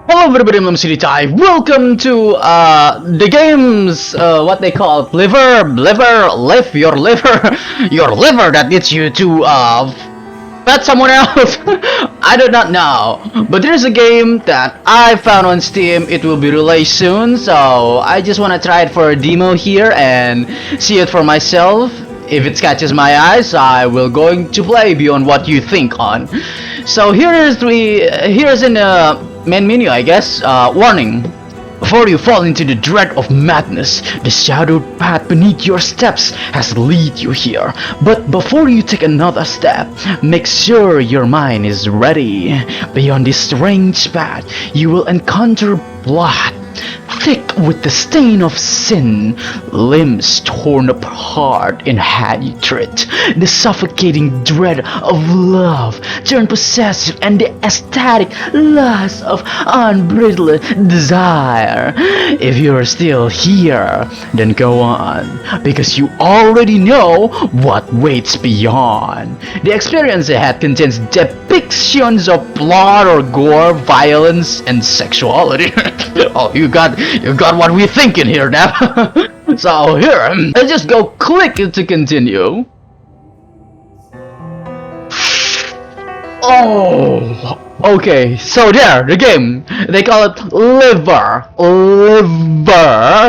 Hello everybody, I'm Clouditie. Welcome to the games, what they call live your liver, your liver that needs you to pet someone else. I do not know, but there's a game that I found on Steam. It will be released soon, so I just want to try it for a demo here and see it for myself. If it catches my eyes, I will going to play beyond what you think on. So here's in the main menu, I guess. Warning. Before you fall into the dread of madness, the shadowed path beneath your steps has led you here. But before you take another step, make sure your mind is ready. Beyond this strange path, you will encounter blood, thick with the stain of sin, limbs torn apart in hatred, the suffocating dread of love turned possessive, and the ecstatic lust of unbridled desire. If you're still here, then go on, because you already know what waits beyond. The experience ahead contains depictions of blood or gore, violence, and sexuality. Oh, you got what we're thinking here now. So here, let's just go click to continue. Oh, okay. So there, the game. They call it Livber,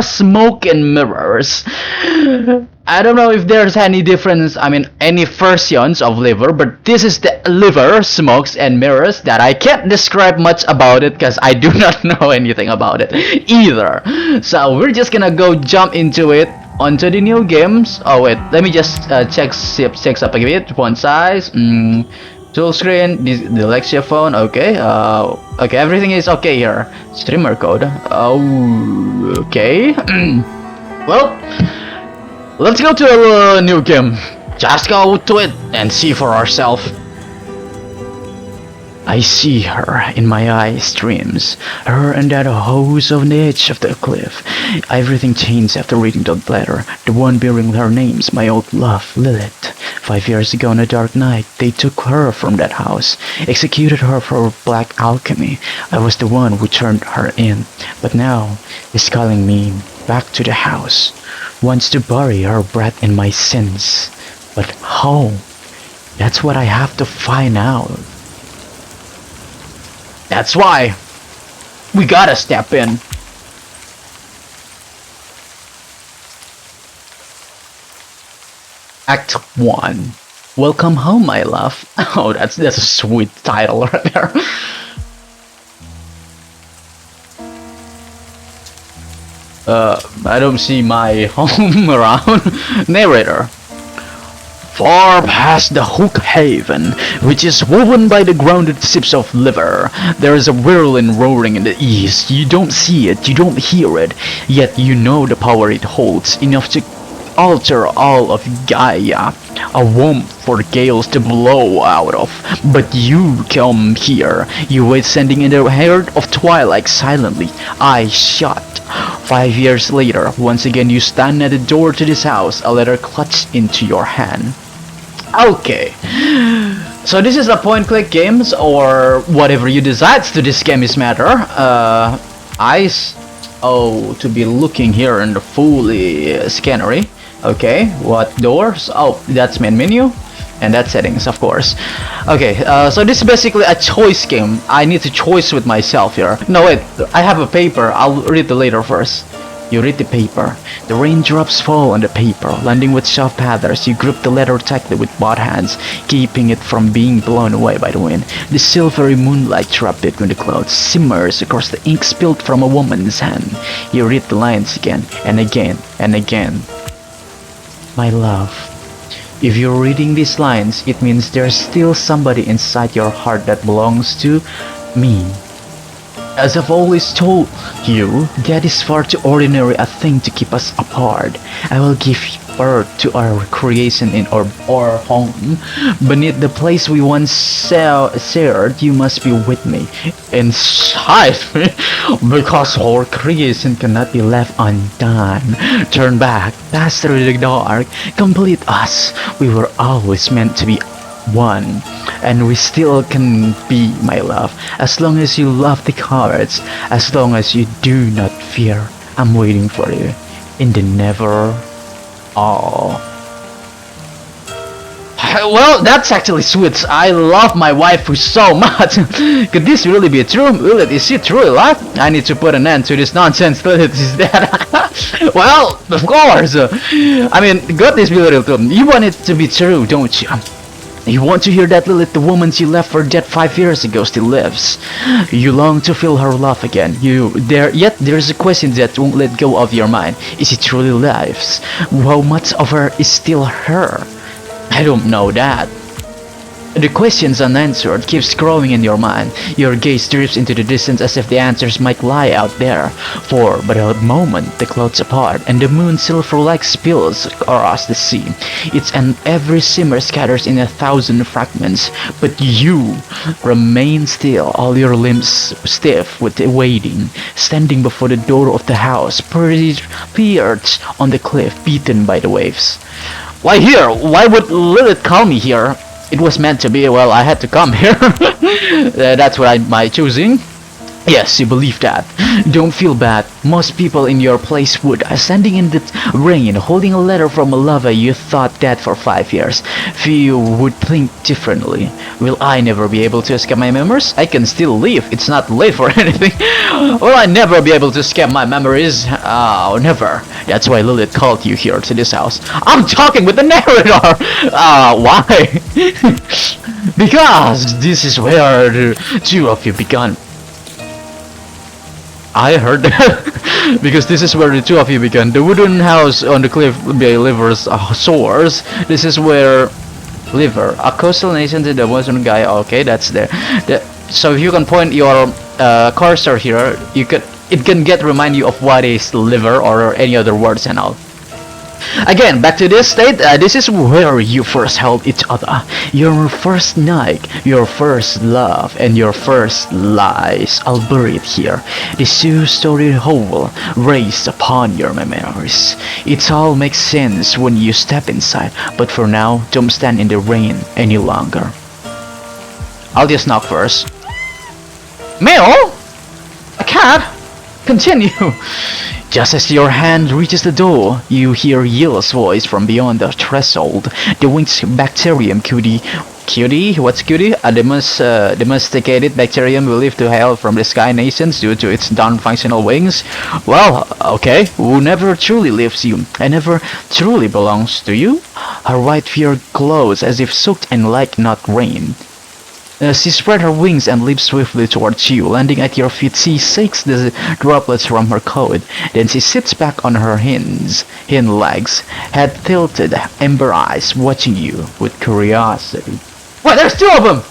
Smoke and Mirrors. I don't know if there's any difference, any versions of Livber, but this is the Livber, Smokes and Mirrors that I can't describe much about it because I do not know anything about it either. So we're just gonna go jump into it, onto the new games. Oh wait, let me just check up a bit. Font size, tool screen, the Lexia phone, okay. Okay, everything is okay here. Streamer code, oh, okay. Well, let's go to a new game. Just go to it and see for ourselves. I see her in my eyes streams, her and that host on the edge of the cliff. Everything changed after reading the letter, the one bearing her names, my old love, Lilith. 5 years ago on a dark night, they took her from that house, executed her for black alchemy. I was the one who turned her in, but now is calling me back to the house. Wants to bury her breath in my sins. But how? That's what I have to find out. That's why we gotta step in. Act 1. Welcome home, my love. Oh, that's a sweet title right there. I don't see my home around. Narrator. Far past the Hook Haven, which is woven by the grounded ships of Livber, there is a whirling roaring in the east. You don't see it, you don't hear it, yet you know the power it holds, enough to alter all of Gaia, a womb for gales to blow out of. But you come here, you wait standing in the heart of twilight silently, eyes shut. 5 years later, once again you stand at the door to this house, a letter clutched into your hand. Okay, so this is a point-click games or whatever you decide to this game is matter. Eyes, oh, to be looking here in the fully scannery. Okay, what doors? Oh, that's main menu, and that's settings, of course. Okay, so this is basically a choice game. I need to choice with myself here. No wait, I have a paper. I'll read the later first. You read the paper. The raindrops fall on the paper, landing with soft patters. You grip the letter tightly with both hands, keeping it from being blown away by the wind. The silvery moonlight trapped between the clouds simmers across the ink spilled from a woman's hand. You read the lines again and again and again. My love, if you're reading these lines, it means there's still somebody inside your heart that belongs to me. As I've always told you, that is far too ordinary a thing to keep us apart. I will give birth to our creation in our home. Beneath the place we once shared, you must be with me, inside me, because our creation cannot be left undone. Turn back, pass through the dark, complete us. We were always meant to be one, and we still can be, my love, as long as you love the cards, as long as you do not fear. I'm waiting for you in the never all. Well, that's actually sweet. I love my waifu so much. Could this really be true? Lilith, is she truly alive? I need to put an end to this nonsense. Lilith is dead. Well, of course. I mean, God is real too. You want it to be true, don't you? You want to hear that Lilith, the woman you left for dead 5 years ago, still lives. You long to feel her love again. Yet there's a question that won't let go of your mind. Is she truly lives? How much of her is still her? I don't know that. The questions unanswered keeps growing in your mind. Your gaze drifts into the distance as if the answers might lie out there. For but a moment the clouds apart and the moon silver-like spills across the sea. Every shimmer scatters in 1,000 fragments. But you remain still, all your limbs stiff with waiting, standing before the door of the house, perched on the cliff, beaten by the waves. Why here? Why would Lilith call me here? It was meant to be. Well, I had to come here. That's what my choosing. Yes, you believe that. Don't feel bad. Most people in your place would. Standing in the rain, holding a letter from a lover you thought dead for 5 years. Few would think differently. Will I never be able to escape my memories? I can still live. It's not late for anything. Will I never be able to escape my memories? Oh, never. That's why Lilith called you here to this house. I'm talking with the narrator! Why? Because this is where the two of you began. I heard that. Because this is where the two of you began. The wooden house on the cliff by Livber's source. This is where Livber, a coastal nation to the western guy. Okay, that's there. So if you can point your cursor here, it can remind you of what is Livber or any other words and all. Again, back to this state, this is where you first held each other. Your first night, your first love, and your first lies all buried here. This two-story hole raised upon your memories. It all makes sense when you step inside, but for now, don't stand in the rain any longer. I'll just knock first. Meow? A cat? Continue. Just as your hand reaches the door, you hear Yill's voice from beyond the threshold. The winged bacterium, cutie. Cutie? What's cutie? A domesticated bacterium believed to hail from the sky nations due to its non-functional wings. Well, okay. Who never truly lives you, and never truly belongs to you? Her white fur glows as if soaked in light, not rain. She spread her wings and leaps swiftly towards you. Landing at your feet, she shakes the droplets from her coat. Then she sits back on her hind legs, head tilted, amber eyes watching you with curiosity. Wait, there's two of them!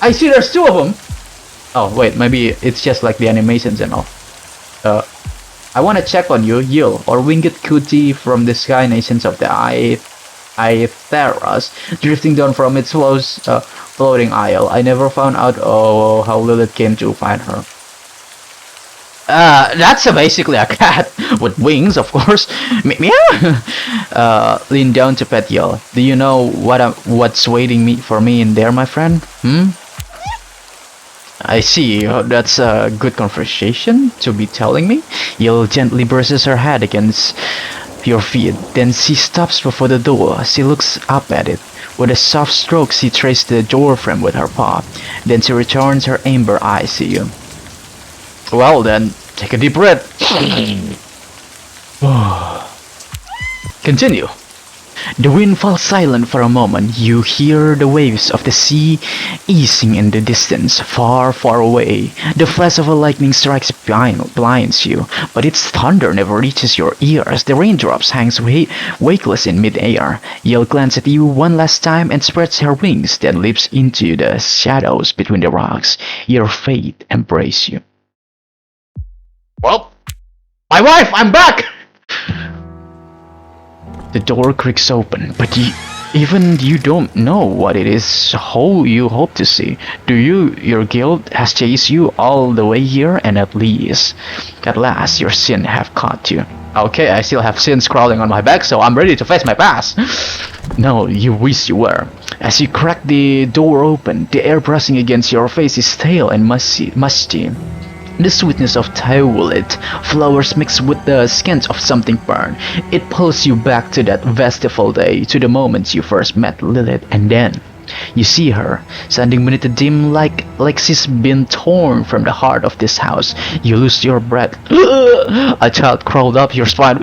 I see there's two of them! Oh, wait, maybe it's just like the animations and all. I wanna check on you, Yill, or winged cutie from the sky nations of the Aetheras, drifting down from its floating isle. I never found out how Lilith came to find her. That's basically a cat with wings, of course. Meow. Lean down to pet Yill. Do you know what's waiting for me in there, my friend? I see. That's a good conversation to be telling me. Yill gently brushes her head against your feet. Then she stops before the door. She looks up at it. With a soft stroke, she traces the door frame with her paw. Then she returns her amber eyes to you. Well then, take a deep breath. Continue. The wind falls silent for a moment. You hear the waves of the sea easing in the distance, far, far away. The flash of a lightning strikes blinds you, but its thunder never reaches your ears. The raindrops hangs wakeless in mid-air. Yill glances at you one last time and spreads her wings, then leaps into the shadows between the rocks. Your fate embraces you. Well, my wife, I'm back! The door creaks open, but you don't know what it is you hope to see. Do you? Your guilt has chased you all the way here, and at last your sin have caught you. Okay, I still have sins crawling on my back, so I'm ready to face my past. No, you wish you were. As you crack the door open, the air brushing against your face is stale and musty. The sweetness of toweled flowers mixed with the scent of something burned. It pulls you back to that festival day, to the moment you first met Lilith, and then you see her, standing beneath the dim light like she's been torn from the heart of this house. You lose your breath. A child crawled up your spine.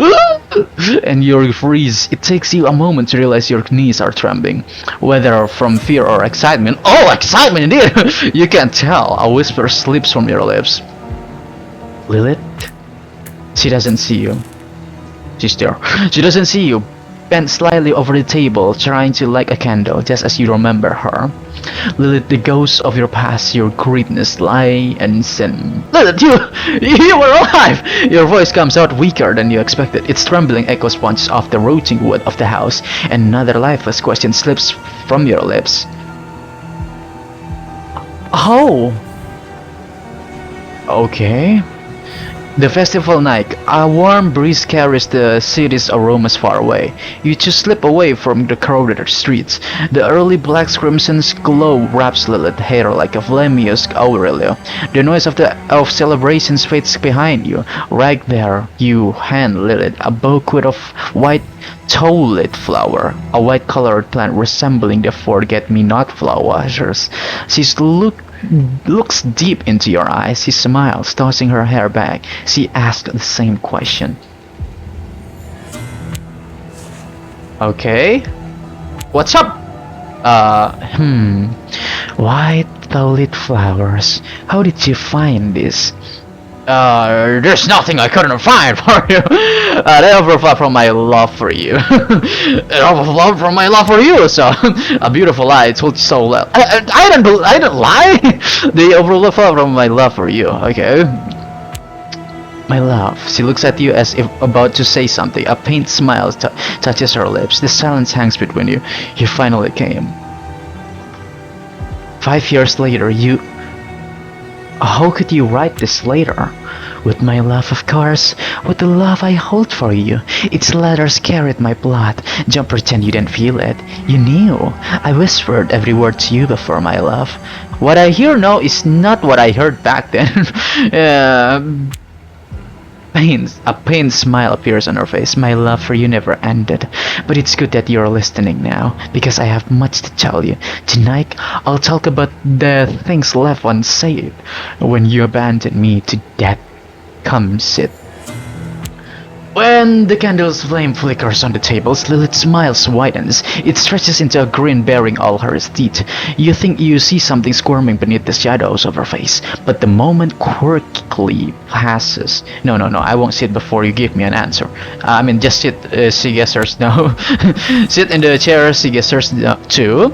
And you freeze. It takes you a moment to realize your knees are trembling, whether from fear or excitement. Oh, excitement indeed! You can't tell. A whisper slips from your lips. Lilith? She doesn't see you. She's there. She doesn't see you. Bent slightly over the table, trying to light a candle, just as you remember her. Lilith, the ghost of your past, your greatness, lie, and sin. Lilith, you were alive! Your voice comes out weaker than you expected. Its trembling echoes bounce off the rotting wood of the house, and another lifeless question slips from your lips. How? Okay. The festival night, a warm breeze carries the city's aromas far away. You two slip away from the crowded streets. The early black crimson's glow wraps Lilith's hair like a flammeous aureole. The noise of celebrations fades behind you. Right there, you hand Lilith a bouquet of white toweled flower, a white-colored plant resembling the forget-me-not flowers. She's looks deep into your eyes. She smiles, tossing her hair back. She asks the same question. Okay. What's up? White toweled flowers. How did you find this? There's nothing I couldn't find for you. They overflow from my love for you. It overflowed from my love for you. So, a beautiful lie told you so well. I don't lie. They overflow from my love for you. Okay. My love. She looks at you as if about to say something. A faint smile touches her lips. The silence hangs between you. You finally came. 5 years later, you... How could you write this later? With my love, of course. With the love I hold for you. Its letters carried my blood. Don't pretend you didn't feel it. You knew. I whispered every word to you before, my love. What I hear now is not what I heard back then. A pained smile appears on her face. My love for you never ended. But it's good that you're listening now, because I have much to tell you. Tonight, I'll talk about the things left unsaid. When you abandoned me to death, come sit. When the candle's flame flickers on the tables, Lilith's smile widens. It stretches into a grin bearing all her teeth. You think you see something squirming beneath the shadows of her face, but the moment quickly passes. No, I won't sit before you give me an answer. I mean, just sit, she gestures no. Sit in the chair, she gestures no, too.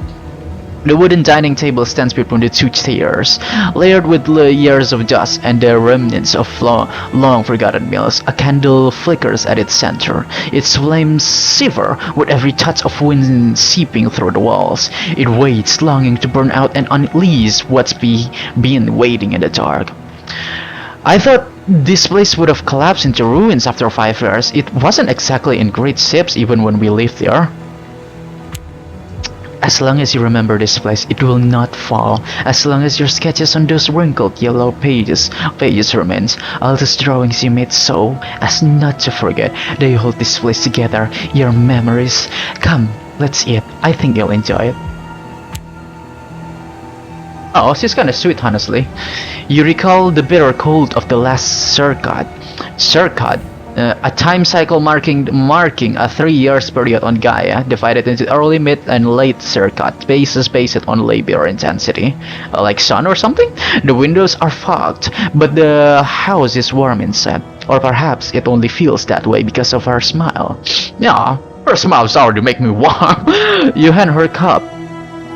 The wooden dining table stands between the two chairs, layered with layers of dust and the remnants of long forgotten meals. A candle flickers at its center. Its flames shiver with every touch of wind seeping through the walls. It waits, longing to burn out and unleash what's been waiting in the dark. I thought this place would have collapsed into ruins after 5 years. It wasn't exactly in great shape even when we lived there. As long as you remember this place, it will not fall. As long as your sketches on those wrinkled yellow pages remains, all those drawings you made so as not to forget. They hold this place together, your memories. Come, let's eat. I think you'll enjoy it. Oh, she's kinda sweet, honestly. You recall the bitter cold of the last circuit. A time cycle marking a 3 years period on Gaia, divided into early, mid, and late circuit bases based on labor intensity. Like sun or something? The windows are fogged, but the house is warm inside. Or perhaps it only feels that way because of her smile. Yeah, her smile's already make me warm. You hand her a cup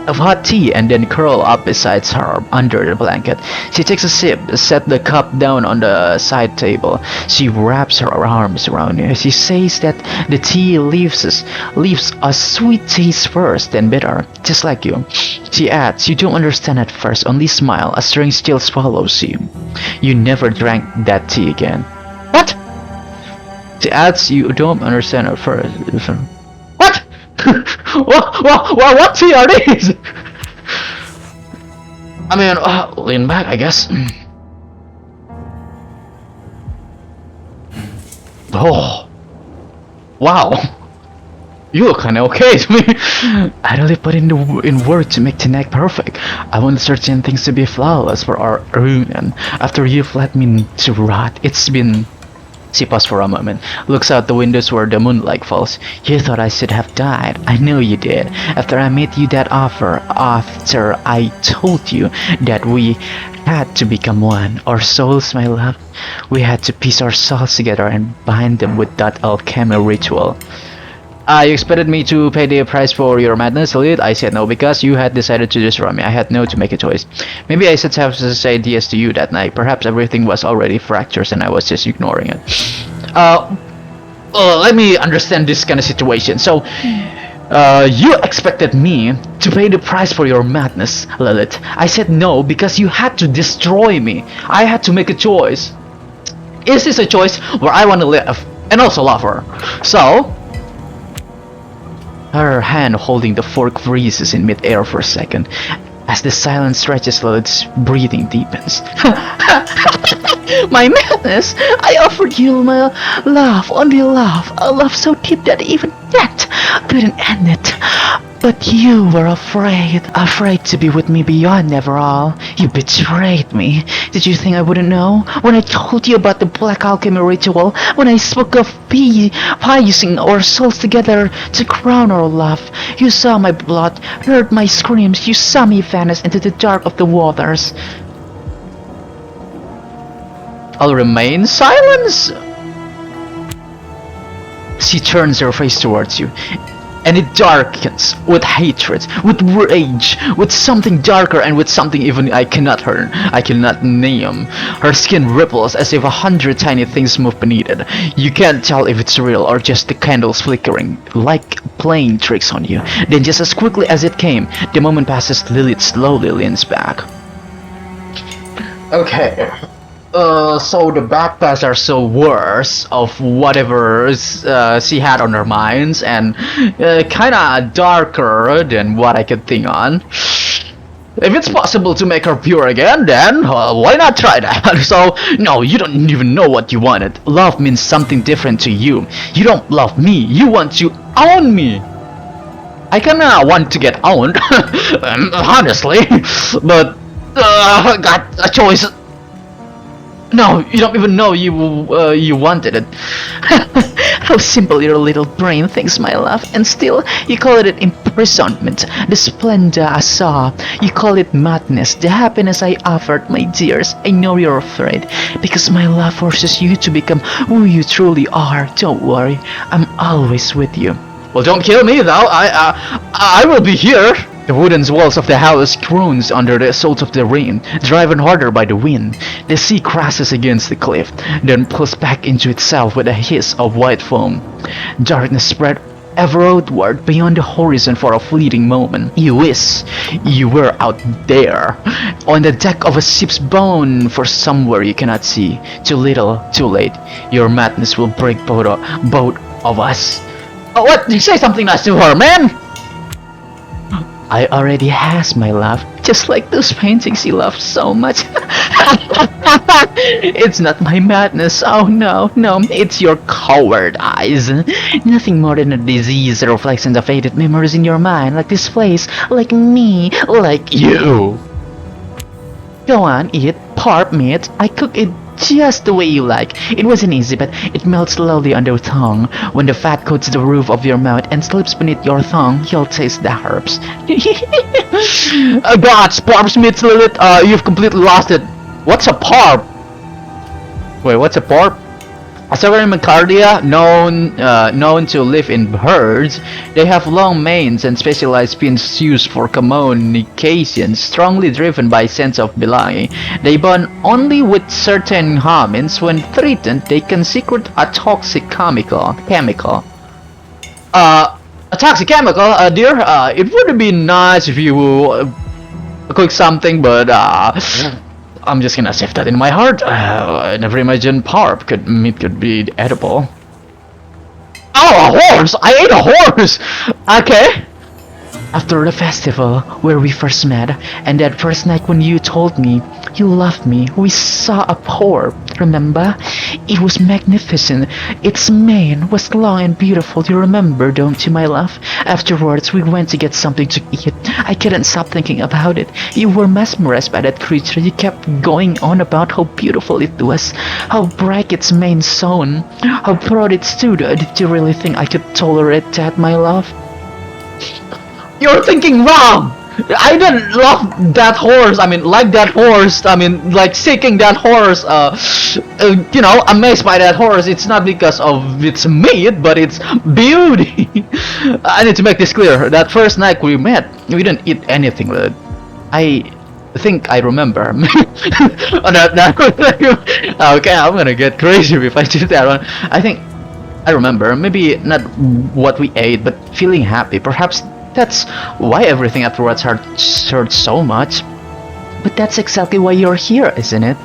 of hot tea and then curl up beside her under the blanket. She takes a sip, set the cup down on the side table. She wraps her arms around you. She says that the tea leaves a sweet taste first, then bitter, just like you. She adds, you don't understand at first, only smile. A strange chill swallows you. You never drank that tea again. What? The ads you don't understand at first. What? What tea are these? I mean, lean back, I guess. Oh, wow. You look kinda okay to me. I really put in work to make tonight perfect. I want certain things to be flawless for our reunion. After you've let me to rot, it's been... She paused for a moment, looks out the windows where the moonlight falls. You thought I should have died. I know you did. After I made you that offer, after I told you that we had to become one, our souls, my love, we had to piece our souls together and bind them with that alchemy ritual. You expected me to pay the price for your madness, Lilith? I said no because you had decided to destroy me. I had no to make a choice. Maybe I should have said yes to you that night. Perhaps everything was already fractured and I was just ignoring it. Let me understand this kind of situation. So, you expected me to pay the price for your madness, Lilith. I said no because you had to destroy me. I had to make a choice. Is this a choice where I want to live and also love her? So... Her hand holding the fork freezes in mid-air for a second. As the silence stretches, Lilith's breathing deepens. My madness! I offered you my love, only love. A love so deep that even that couldn't end it. But you were afraid to be with me beyond Neverall. You betrayed me. Did you think I wouldn't know? When I told you about the black alchemy ritual, when I spoke of fusing our souls together to crown our love, you saw my blood, heard my screams, you saw me vanish into the dark of the waters. I'll remain silent. She turns her face towards you, and it darkens with hatred, with rage, with something darker and with something even I cannot name. Her skin ripples as if 100 tiny things move beneath it. You can't tell if it's real or just the candles flickering, like playing tricks on you. Then just as quickly as it came, the moment passes, Lilith slowly leans back. Okay. So the backpacks are so worse of whatever she had on her minds, and kinda darker than what I could think on. If it's possible to make her pure again, then why not try that? So, no, you don't even know what you wanted. Love means something different to you. You don't love me, you want to own me. I kinda want to get owned, honestly, but got a choice. No, you don't even know you wanted it. How simple your little brain thinks, my love. And still, you call it imprisonment. The splendor I saw, you call it madness. The happiness I offered, my dears. I know you're afraid, because my love forces you to become who you truly are. Don't worry, I'm always with you. Well, don't kill me, though. I will be here. The wooden walls of the house groans under the assault of the rain, driven harder by the wind. The sea crashes against the cliff, then pulls back into itself with a hiss of white foam. Darkness spread ever outward beyond the horizon for a fleeting moment. You wish you were out there, on the deck of a ship's bound for somewhere you cannot see. Too little, too late. Your madness will break both of us. Oh, what? You say something nice to her, man! I already has, my love, just like those paintings you love so much. It's not my madness, oh no, it's your coward eyes. Nothing more than a disease that reflects in the faded memories in your mind, like this place, like me, like you. Go on, eat pork meat. I cook it just the way you like. It wasn't easy, but it melts slowly on the tongue. When the fat coats the roof of your mouth and slips beneath your tongue, you'll taste the herbs. Gods, pork meat, Lilith, you've completely lost it. What's a pork? Wait, what's a pork? A Cardia, known to live in herds, they have long manes and specialized fins used for communication, strongly driven by sense of belonging. They bond only with certain homins. When threatened, they can secrete a toxic chemical. A toxic chemical, dear. It would be nice if you cook something, but I'm just gonna save that in my heart. I never imagined meat could be edible. Oh, a horse! I ate a horse! Okay. After the festival where we first met, and that first night when you told me you loved me, we saw a orb, remember? It was magnificent. Its mane was long and beautiful, you remember, don't you, my love? Afterwards, we went to get something to eat. I couldn't stop thinking about it. You were mesmerized by that creature. You kept going on about how beautiful it was, how bright its mane shone, how proud it stood. Did you really think I could tolerate that, my love? You're thinking wrong! I didn't love that horse, I mean, like that horse, I mean, like seeking that horse, you know, amazed by that horse. It's not because of its meat, but its beauty. I need to make this clear. That first night we met, we didn't eat anything with it. I think I remember. Oh, okay, I'm gonna get crazy if I do that one. I think I remember, maybe not what we ate, but feeling happy. Perhaps that's why everything afterwards hurt so much. But that's exactly why you're here, isn't it?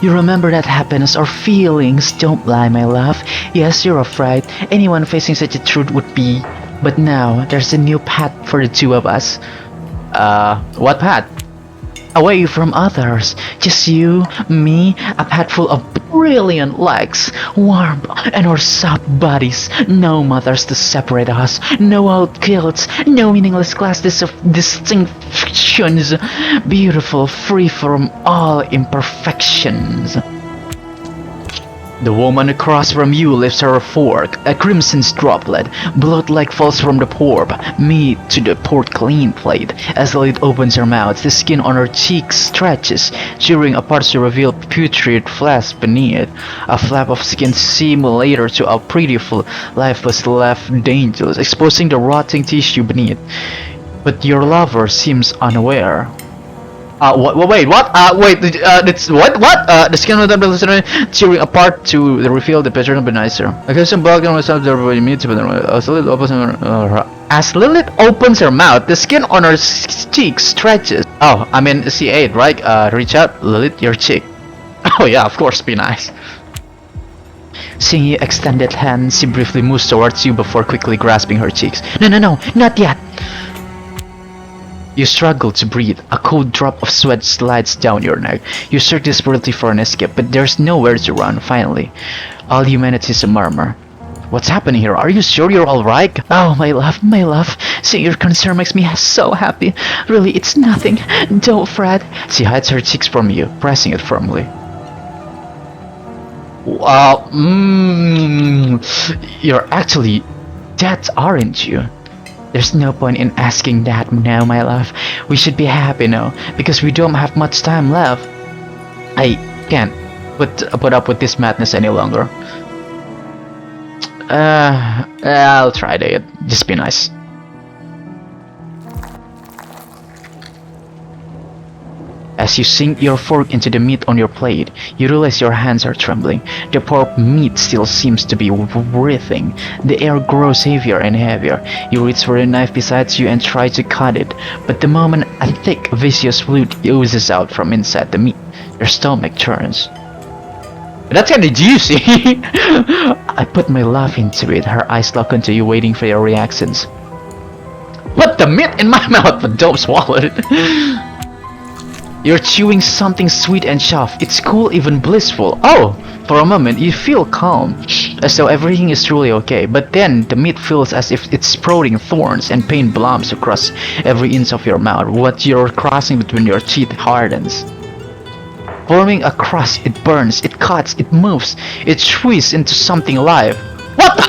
You remember that happiness or feelings don't lie, my love. Yes, you're afraid. Anyone facing such a truth would be. But now, there's a new path for the two of us. What path? Away from others. Just you, me, a path full of brilliant legs, warm and our soft bodies. No mothers to separate us, no old guilts, no meaningless class distinctions. Beautiful, free from all imperfections. The woman across from you lifts her fork, a crimson droplet, blood-like falls from the orb, meat to the port clean plate. As the lid opens her mouth, the skin on her cheeks stretches, shearing apart to reveal putrid flesh beneath. A flap of skin similar to a prettiful lifeless left dangerous, exposing the rotting tissue beneath. But your lover seems unaware. Wait, what? It's what? The skin of the tearing apart to reveal the picture of the nicer. Okay, some blood on myself there when you meet to as Lilith opens her mouth, the skin on her cheek stretches. Oh, I mean, she ate, right? Reach out, Lilith, your cheek. Oh yeah, of course, be nice. Seeing you extended hand, she briefly moves towards you before quickly grasping her cheeks. No, not yet. You struggle to breathe. A cold drop of sweat slides down your neck. You search desperately for an escape, but there's nowhere to run, finally. All humanity is a murmur. What's happening here? Are you sure you're alright? Oh, my love. Seeing your concern makes me so happy. Really, it's nothing. Don't fret. She hides her cheeks from you, pressing it firmly. You're actually dead, aren't you? There's no point in asking that now, my love. We should be happy now, because we don't have much time left. I can't put up with this madness any longer. I'll try it. Just be nice. As you sink your fork into the meat on your plate, you realize your hands are trembling. The pork meat still seems to be writhing. The air grows heavier and heavier. You reach for the knife beside you and try to cut it, but the moment a thick, viscous fluid oozes out from inside the meat, your stomach turns. That's kinda juicy! I put my love into it, her eyes lock onto you, waiting for your reactions. Put the meat in my mouth, but don't swallow it. You're chewing something sweet and soft. It's cool, even blissful. Oh! For a moment, you feel calm, as though everything is truly okay. But then, the meat feels as if it's sprouting thorns, and pain blooms across every inch of your mouth. What you're crossing between your teeth hardens. Forming a crust, it burns, it cuts, it moves, it twists into something alive. What the?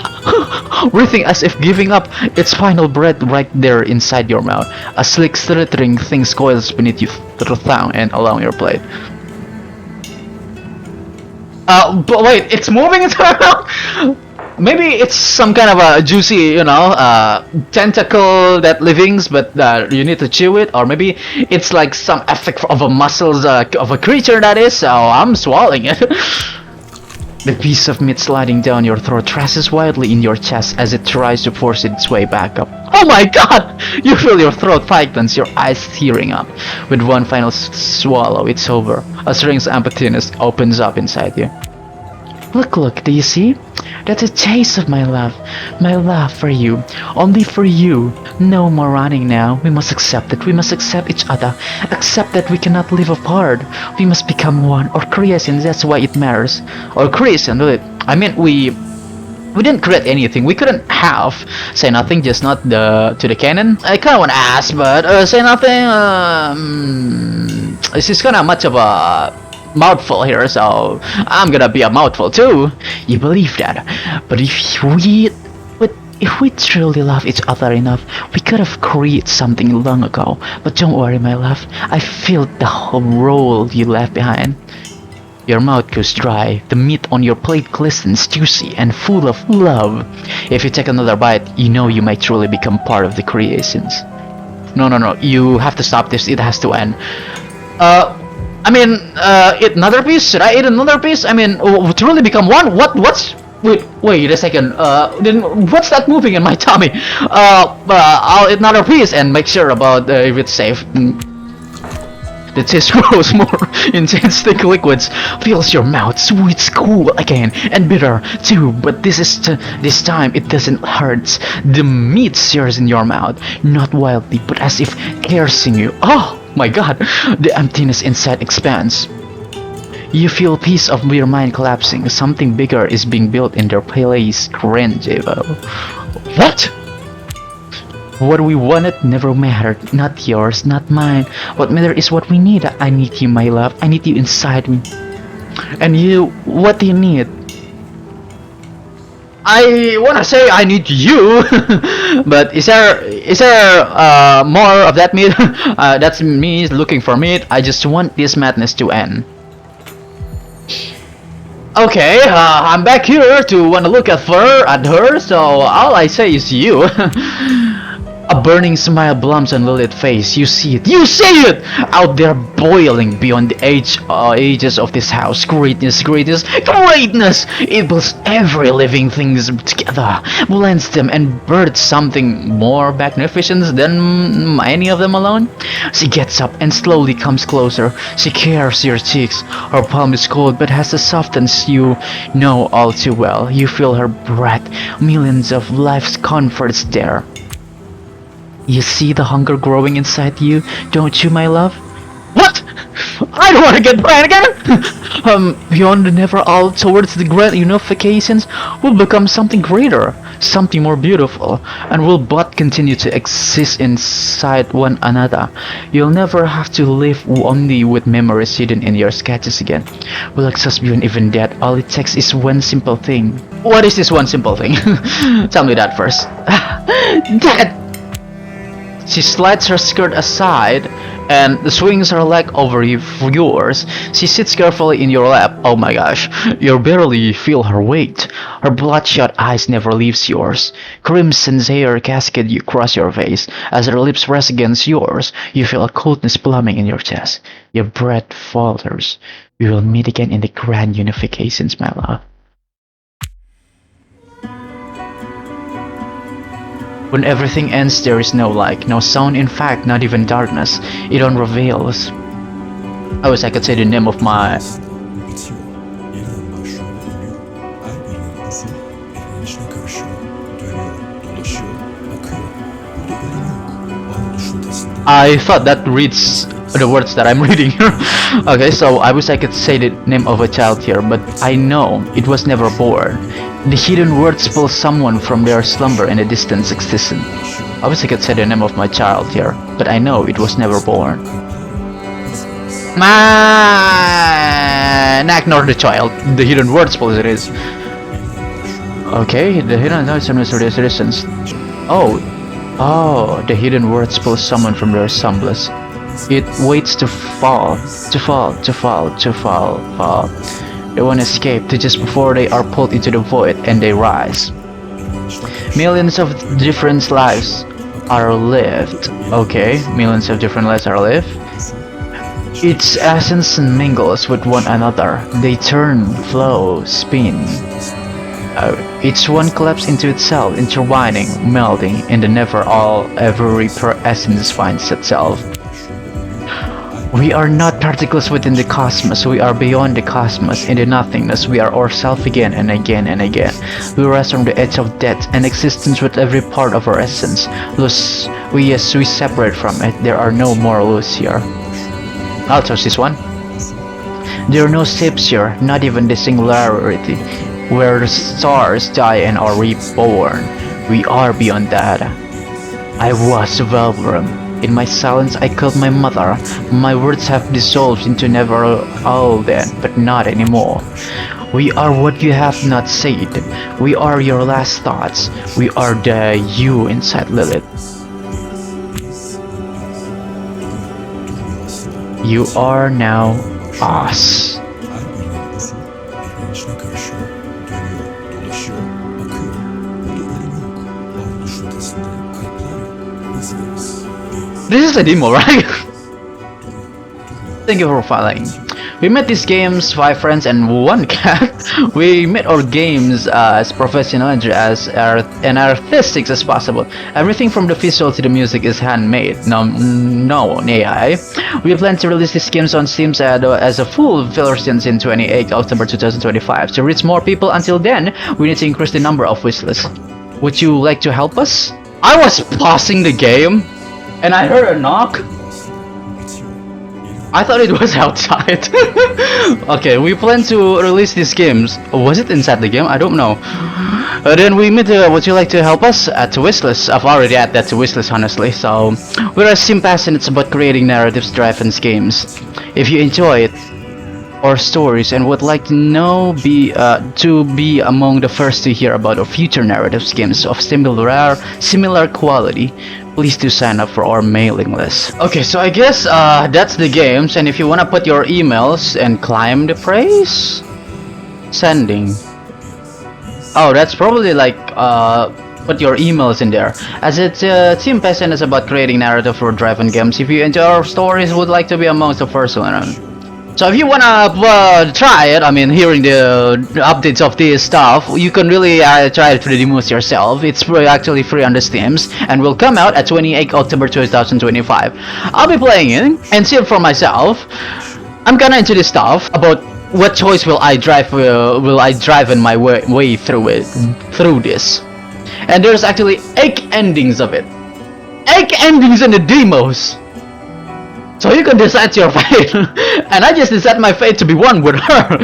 Writhing as if giving up its final breath right there inside your mouth. A slick slithering thing coils beneath your tongue and along your plate. But wait, it's moving into my mouth? Maybe it's some kind of a juicy, tentacle that livings, but you need to chew it, or maybe it's like some effect of a muscles of a creature that is, so I'm swallowing it. The piece of meat sliding down your throat thrashes wildly in your chest as it tries to force its way back up. Oh my god! You feel your throat tightens, your eyes tearing up. With one final swallow, it's over. A strange emptiness opens up inside you. Look, look, do you see? That's a taste of my love for you, only for you. No more running now. We must accept it. We must accept each other. Accept that we cannot live apart. We must become one. Or creation. That's why it matters. Or creation, really. I mean, we didn't create anything. We couldn't have say nothing, just not to the canon. I kind of want to ask, but say nothing. This is kind of much of a mouthful here, so I'm gonna be a mouthful too. You believe that? But if we truly love each other enough, we could have created something long ago. But don't worry, my love. I filled the whole role you left behind. Your mouth goes dry, the meat on your plate glistens, juicy and full of love. If you take another bite, you know you might truly become part of the creations. No, you have to stop this, it has to end. I mean, eat another piece? Should I eat another piece? I mean, to really become one? Wait a second, then what's that moving in my tummy? I'll eat another piece and make sure about if it's safe. The taste grows more intense, thick liquids fills your mouth, sweet, cool again, and bitter too. But this time it doesn't hurt. The meat sears in your mouth, not wildly, but as if piercing you. Oh my God! The emptiness inside expands. You feel piece of your mind collapsing. Something bigger is being built in their place. Grand Javo. What? What we wanted never mattered. Not yours, not mine. What mattered is what we need. I need you, my love. I need you inside me. And you, what do you need? I wanna say I need you, but is there more of that meat? That's me looking for meat. I just want this madness to end. Okay, I'm back here to wanna look at her, so all I say is you. A burning smile blooms on Lilith's face. You see it. You see it! Out there boiling beyond the ages of this house. Greatness, greatness, greatness! It pulls every living thing together, blends them, and births something more magnificent than any of them alone. She gets up and slowly comes closer. She cares your cheeks. Her palm is cold but has a softness you know all too well. You feel her breath. Millions of life's comforts there. You see the hunger growing inside you, don't you, my love? What? I don't want to get blind again! Beyond the never all towards the grand unifications will become something greater, something more beautiful, and will but continue to exist inside one another. You'll never have to live only with memories hidden in your sketches again. We'll exist beyond even that. All it takes is one simple thing. What is this one simple thing? Tell me that first. That! She slides her skirt aside and swings her leg over yours. She sits carefully in your lap. Oh my gosh, you barely feel her weight. Her bloodshot eyes never leaves yours. Crimson hair cascade across your face. As her lips rest against yours, you feel a coldness plumbing in your chest. Your breath falters. We will meet again in the grand unifications, my love. When everything ends, there is no light, no sound, in fact, not even darkness. It unreveals. I wish I could say the name of my... I thought that reads the words that I'm reading here. Okay, so I wish I could say the name of a child here, but I know it was never born. The hidden words pull someone from their slumber in a distant existence. I wish I could say the name of my child here, but I know it was never born. Man, ignore the child. The hidden words pull it is. Okay, the hidden words pull citizens. Oh, the hidden words pull someone from their semblance. It waits to fall. They won't escape to just before they are pulled into the void and they rise. Millions of different lives are lived. Okay, millions of different lives are lived. Its essence mingles with one another. They turn, flow, spin. Each one collapses into itself, intertwining, melding in the never all. Every essence finds itself. We are not particles within the cosmos, we are beyond the cosmos. In the nothingness, we are ourselves again and again and again. We rest on the edge of death and existence with every part of our essence. We separate from it, there are no more loose here. I'll touch this one. There are no shapes here, not even the singularity, where the stars die and are reborn. We are beyond that. I was Velverum. In my silence I killed my mother. My words have dissolved into never all then, but not anymore. We are what you have not said. We are your last thoughts. We are the you inside Lilith. You are now us. This is a demo, right? Thank you for following. We made these games 5 friends and 1 cat. We made our games as professional and as artistic as possible. Everything from the visual to the music is handmade. No AI. We plan to release these games on Steam as a full version in 28 October 2025. To reach more people until then, we need to increase the number of wishlists. Would you like to help us? I was pausing the game and I heard a knock. I thought it was outside. Okay, we plan to release these games. Was it inside the game? I don't know. Then we meet. Would you like to help us? Add to wishlist. I've already added that to wishlist, honestly. So we're a sim passionate about creating narratives-driven games. If you enjoy it, our stories, and would like to be among the first to hear about our future narratives games of similar quality, please do sign up for our mailing list. Okay, so I guess that's the games, and if you wanna put your emails and climb the praise, sending. Oh, that's probably like put your emails in there. As it's Team Peasant is about creating narrative for driven games. If you enjoy our stories, would like to be amongst the first one. So if you wanna try it, I mean, hearing the updates of this stuff, you can really try it for the demos yourself. It's actually free on the Steams, and will come out at 28 October 2025. I'll be playing it and see it for myself. I'm kinda into this stuff about what choice will I drive in my way through this. And there's actually 8 endings of it. 8 endings in the demos. So you can decide your fate. And I just decided my fate to be one with her.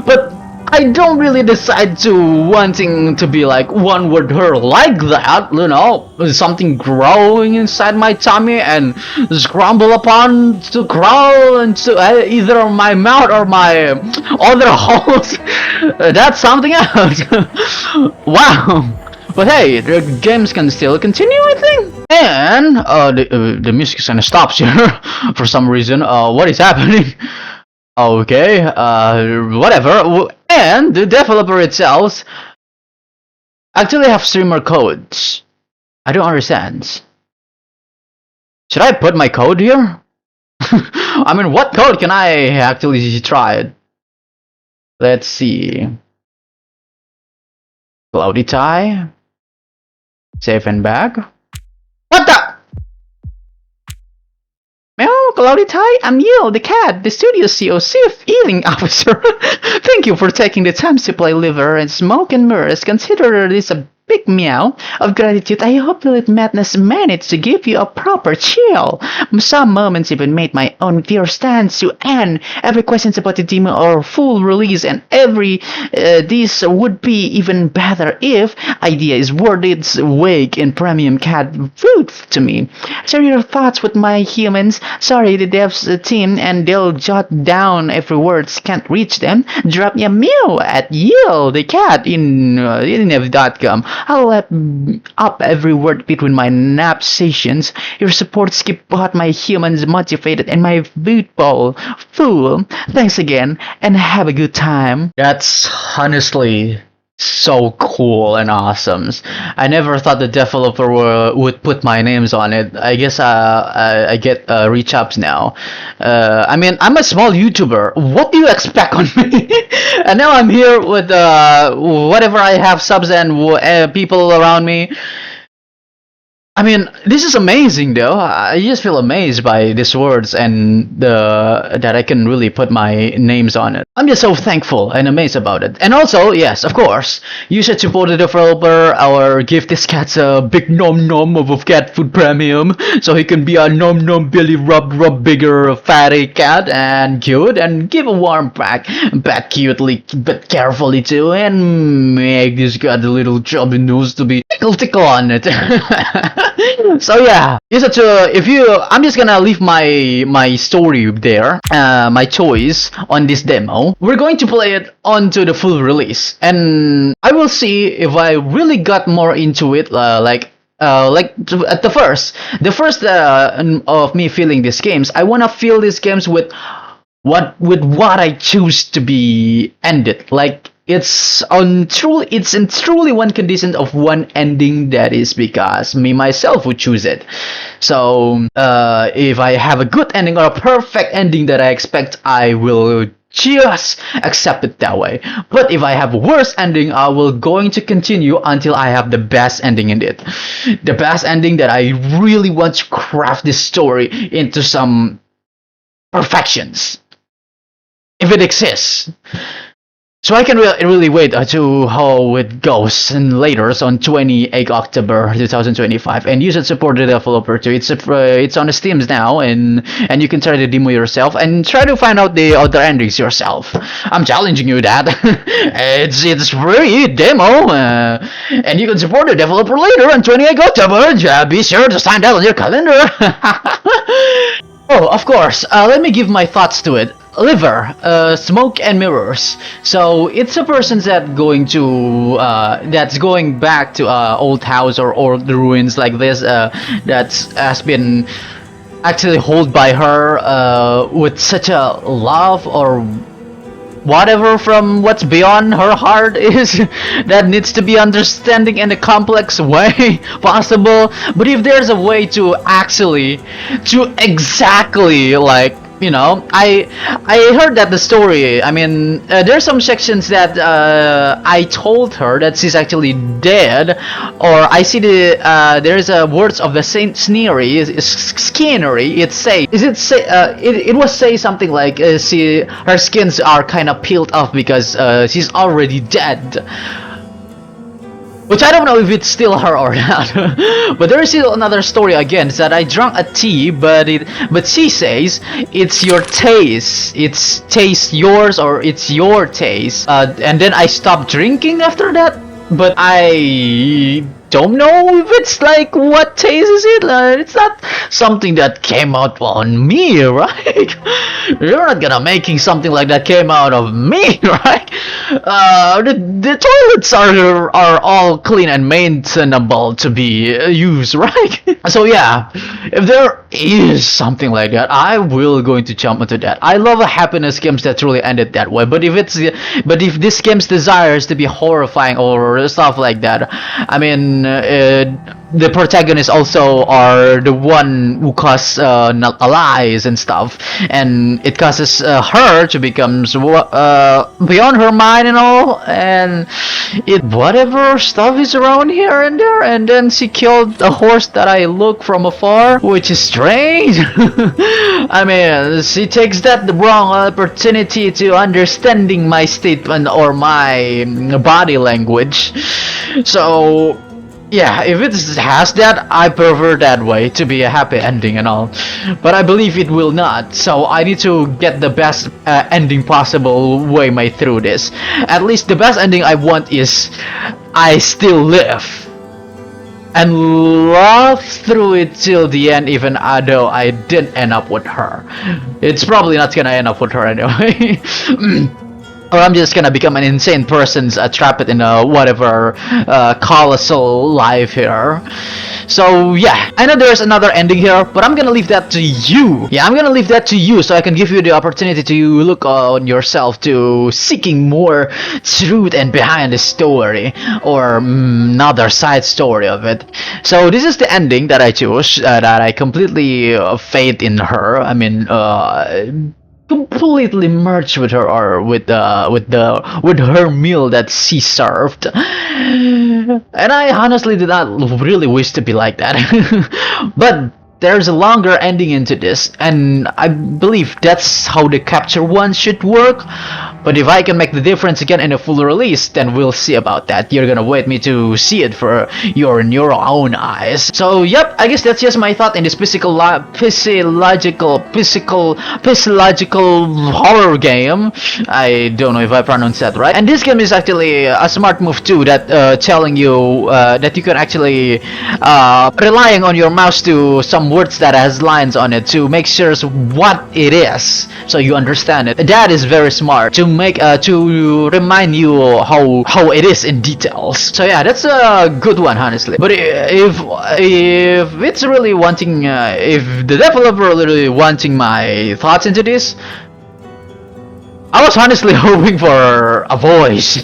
But I don't really decide to wanting to be like one with her like that, you know, something growing inside my tummy and scramble upon to crawl into either my mouth or my other holes. That's something else. Wow. But hey, the games can still continue, I think. And the music kind of stops here for some reason. What is happening? Okay, whatever. And the developer itself actually have streamer codes. I don't understand. Should I put my code here? I mean, what code can I actually try? Let's see. Clouditie. Save and back. What the? Well, Clouditie, I'm you, the cat, the studio CEO, chief eating officer. Thank you for taking the time to play Livber and Smoke and Mirrors. Consider this a big meow of gratitude. I hope Lilith Madness managed to give you a proper chill. Some moments even made my own fear stands to end. Every questions about the demo or full release, and every this would be even better if idea is worth its weight in premium cat food to me. Share your thoughts with my humans. Sorry, the devs team, and they'll jot down every words. Can't reach them. Drop me a meow at Yield the cat in ev.com. I'll let up every word between my nap sessions. Your supports keep both my humans motivated and my food bowl full. Thanks again, and have a good time. That's honestly so cool and awesome. I never thought the developer would put my names on it. I guess I get reach ups now. I mean, I'm a small YouTuber. What do you expect on me? And now I'm here with whatever I have subs and people around me. I mean, this is amazing though. I just feel amazed by these words and the that I can really put my names on it. I'm just so thankful and amazed about it. And also, yes, of course, you should support the developer or give this cat a big nom nom of cat food premium so he can be a nom nom Billy rub bigger fatty cat and cute and give a warm pat cutely but carefully too and make this cat a little chubby nose to be tickle on it. So yeah, you said to if you, I'm just gonna leave my story there, my choice on this demo. We're going to play it onto the full release, and I will see if I really got more into it, at the first of me feeling these games. I wanna feel these games with what I choose to be ended. Like it's in truly one condition of one ending, that is because me myself would choose it. So if I have a good ending or a perfect ending that I expect, I will just accept it that way. But if I have a worse ending, I will going to continue until I have the best ending in it. The best ending that I really want to craft this story into some perfections, if it exists. So I can really wait to how it goes and later on 28 October 2025, and you should support the developer too. It's on the Steams now, and you can try the demo yourself and try to find out the other endings yourself. I'm challenging you that. it's free demo, and you can support the developer later on 28 October. Be sure to sign that on your calendar. Oh, of course. Let me give my thoughts to it. Livber, smoke and mirrors. So it's a person that's going back to old house or old ruins like this. That has been actually held by her with such a love or whatever from what's beyond her heart is that needs to be understanding in a complex way possible. But if there's a way to exactly like, you know, I heard that the story, I mean, there's some sections that I told her that she's actually dead, or I see there's words of the Saint Scenery, it was say something like her skins are kind of peeled off because she's already dead. Which I don't know if it's still her or not. But there is still another story again, is that I drank a tea, but she says it's your taste. It's taste yours or it's your taste. And then I stopped drinking after that. But I don't know if it's like what taste is it. It's not something that came out on me, right? You're not gonna making something like that came out of me, right? The toilets are all clean and maintainable to be used, right? So yeah, if there is something like that, I will going to jump into that. I love happiness games that truly ended that way. But if this game's desires to be horrifying or stuff like that, I mean, the protagonists also are the one who cause lies and stuff, and it causes her to become beyond her mind and all, and whatever stuff is around here and there, and then she killed a horse that I look from afar, which is strange. I mean, she takes that the wrong opportunity to understanding my statement or my body language. So yeah, if it has that, I prefer that way to be a happy ending and all. But I believe it will not, so I need to get the best ending possible way my through this. At least the best ending I want is I still live and love through it till the end, even though I didn't end up with her. It's probably not gonna end up with her anyway. Or I'm just gonna become an insane person trapped in a whatever colossal life here. So yeah, I know there's another ending here, but I'm gonna leave that to you. Yeah, I'm gonna leave that to you so I can give you the opportunity to look on yourself to seeking more truth and behind the story or another side story of it. So this is the ending that I chose, that I completely faith in her. I mean, completely merge with her or with her meal that she served. And I honestly did not really wish to be like that. But there's a longer ending into this, and I believe that's how the capture one should work. But if I can make the difference again in a full release, then we'll see about that. You're gonna wait me to see it for your own eyes. So yep, I guess that's just my thought in this physiological horror game. I don't know if I pronounced that right. And this game is actually a smart move too, that telling you that you can actually relying on your mouse to some words that has lines on it to make sure what it is, so you understand it. That is very smart to make to remind you how it is in details. So yeah, that's a good one honestly. But if it's really wanting if the developer really wanting my thoughts into this, I was honestly hoping for a voice.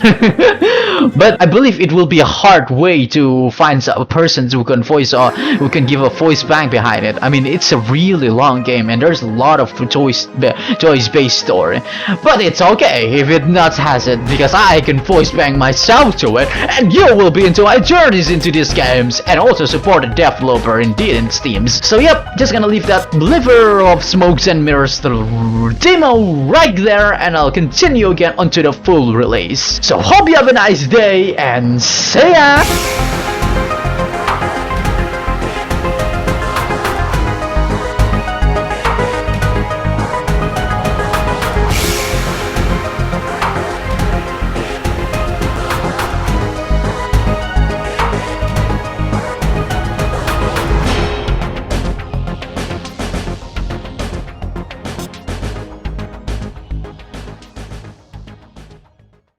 But I believe it will be a hard way to find a person who can voice or who can give a voice bank behind it. I mean, it's a really long game and there's a lot of choice-based story. But it's okay if it not has it, because I can voice bank myself to it, and you will be into my journeys into these games and also support the developer indeed in Steam. So yep, just gonna leave that Livber of Smokes and Mirrors demo right there, and I'll continue again onto the full release. So hope you have a nice day and see ya!